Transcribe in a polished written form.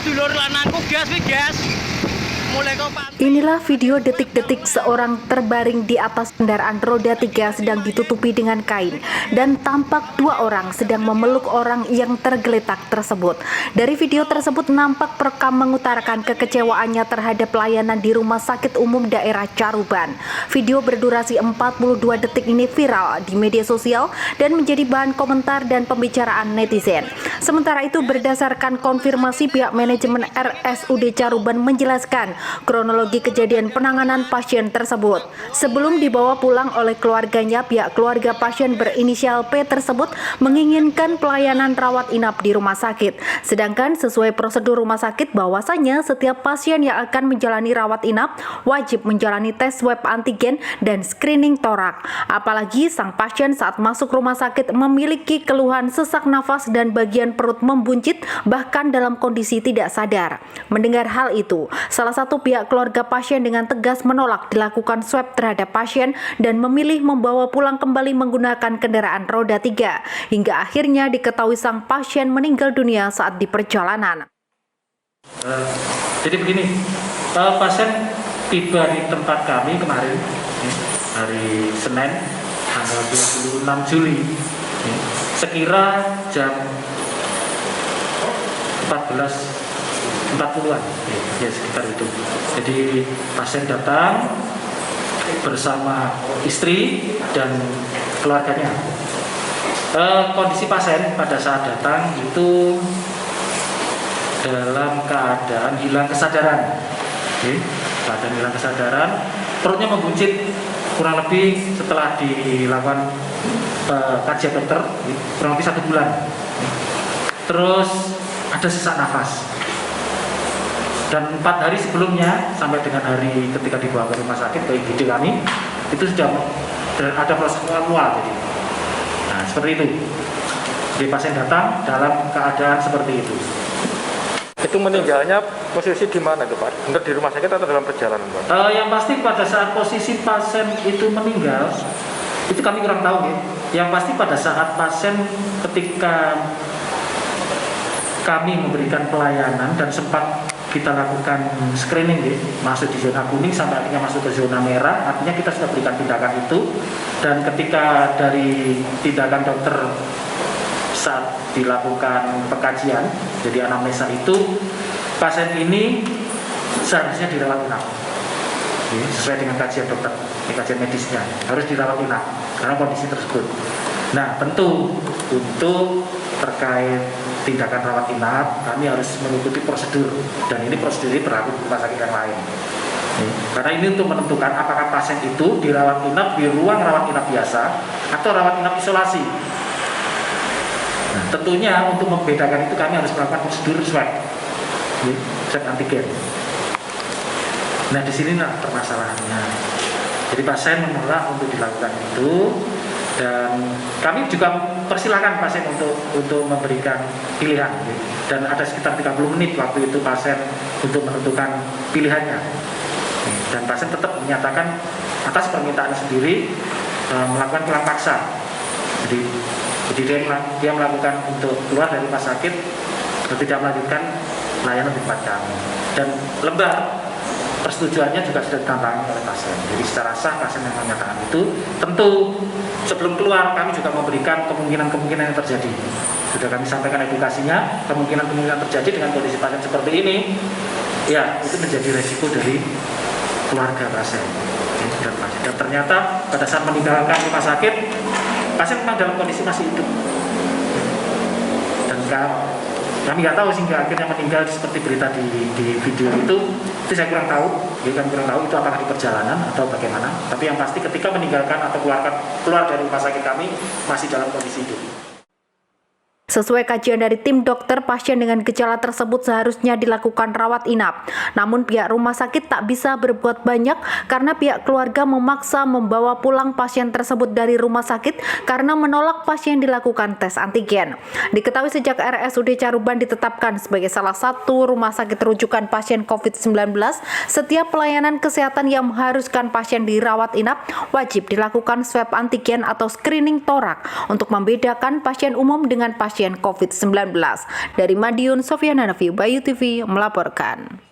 sedulur lanangku gas wih gas. Inilah video detik-detik seorang terbaring di atas kendaraan roda 3 sedang ditutupi dengan kain dan tampak dua orang sedang memeluk orang yang tergeletak tersebut. Dari video tersebut nampak perekam mengutarakan kekecewaannya terhadap pelayanan di Rumah Sakit Umum Daerah Caruban. Video berdurasi 42 detik ini viral di media sosial dan menjadi bahan komentar dan pembicaraan netizen. Sementara itu berdasarkan konfirmasi pihak manajemen RSUD Caruban menjelaskan kronologi kejadian penanganan pasien tersebut. Sebelum dibawa pulang oleh keluarganya, pihak keluarga pasien berinisial P tersebut menginginkan pelayanan rawat inap di rumah sakit. Sedangkan sesuai prosedur rumah sakit bahwasanya setiap pasien yang akan menjalani rawat inap wajib menjalani tes swab antigen dan screening torak. Apalagi sang pasien saat masuk rumah sakit memiliki keluhan sesak nafas dan bagian perut membuncit bahkan dalam kondisi tidak sadar. Mendengar hal itu, salah satu pihak keluarga pasien dengan tegas menolak dilakukan swab terhadap pasien dan memilih membawa pulang kembali menggunakan kendaraan roda 3 hingga akhirnya diketahui sang pasien meninggal dunia saat di perjalanan. Jadi begini, pasien tiba di tempat kami kemarin hari Senin tanggal 26 Juli sekira jam 14.40-an ya sekitar itu. Jadi pasien datang bersama istri dan keluarganya. Kondisi pasien pada saat datang itu dalam keadaan hilang kesadaran. Keadaan hilang kesadaran, perutnya membuncit kurang lebih setelah dilakukan kajian dokter kurang lebih 1 bulan. Terus ada sesak nafas. Dan 4 hari sebelumnya sampai dengan hari ketika dibawa ke rumah sakit ke IGD kami itu sudah ada proses mual. Jadi, nah seperti itu. Jadi pasien datang dalam keadaan seperti itu. Itu meninggalnya posisi di mana itu Pak? Benar di rumah sakit atau dalam perjalanan Pak? Yang pasti pada saat posisi pasien itu meninggal itu kami kurang tahu ya. Yang pasti pada saat pasien ketika kami memberikan pelayanan dan sempat kita lakukan screening ya, masuk di zona kuning sampai akhirnya masuk ke zona merah, artinya kita sudah berikan tindakan itu. Dan ketika dari tindakan dokter saat dilakukan pengkajian, jadi anamnesa itu pasien ini seharusnya dirawat inap sesuai dengan kajian dokter, kajian medisnya harus dirawat inap karena kondisi tersebut. Nah tentu untuk terkait tindakan rawat inap kami harus mengikuti prosedur dan ini prosedur ini berlaku di rumah sakit yang lain. Karena ini untuk menentukan apakah pasien itu dirawat inap di ruang rawat inap biasa atau rawat inap isolasi. Nah, tentunya untuk membedakan itu kami harus melakukan prosedur swab antigen. Nah di sini permasalahannya. Jadi pasien menolak untuk dilakukan itu. Dan kami juga persilahkan pasien untuk memberikan pilihan dan ada sekitar 30 menit waktu itu pasien untuk menentukan pilihannya dan pasien tetap menyatakan atas permintaan sendiri melakukan pulang paksa. Jadi dia melakukan untuk keluar dari rumah sakit dan tidak melanjutkan layanan di tempat kami dan lembar persetujuannya juga sudah ditantangani oleh pasien. Jadi secara sah pasien yang menyatakan itu, tentu sebelum keluar kami juga memberikan kemungkinan-kemungkinan yang terjadi. Sudah kami sampaikan edukasinya, kemungkinan-kemungkinan terjadi dengan kondisi pasien seperti ini, ya itu menjadi resiko dari keluarga pasien. Dan ternyata pada saat meninggalkan rumah sakit, pasien memang dalam kondisi masih hidup. Dan kami nggak tahu sehingga akhirnya meninggal seperti berita di video itu saya kurang tahu. Jadi kami kurang tahu itu apakah di perjalanan atau bagaimana. Tapi yang pasti ketika meninggalkan atau keluar dari rumah sakit kami masih dalam kondisi hidup. Sesuai kajian dari tim dokter, pasien dengan gejala tersebut seharusnya dilakukan rawat inap. Namun pihak rumah sakit tak bisa berbuat banyak karena pihak keluarga memaksa membawa pulang pasien tersebut dari rumah sakit karena menolak pasien dilakukan tes antigen. Diketahui sejak RSUD Caruban ditetapkan sebagai salah satu rumah sakit rujukan pasien COVID-19, setiap pelayanan kesehatan yang mengharuskan pasien dirawat inap wajib dilakukan swab antigen atau screening torak untuk membedakan pasien umum dengan pasien pasien COVID-19. Dari Madiun, Sofyan Hanafi, Bayu TV melaporkan.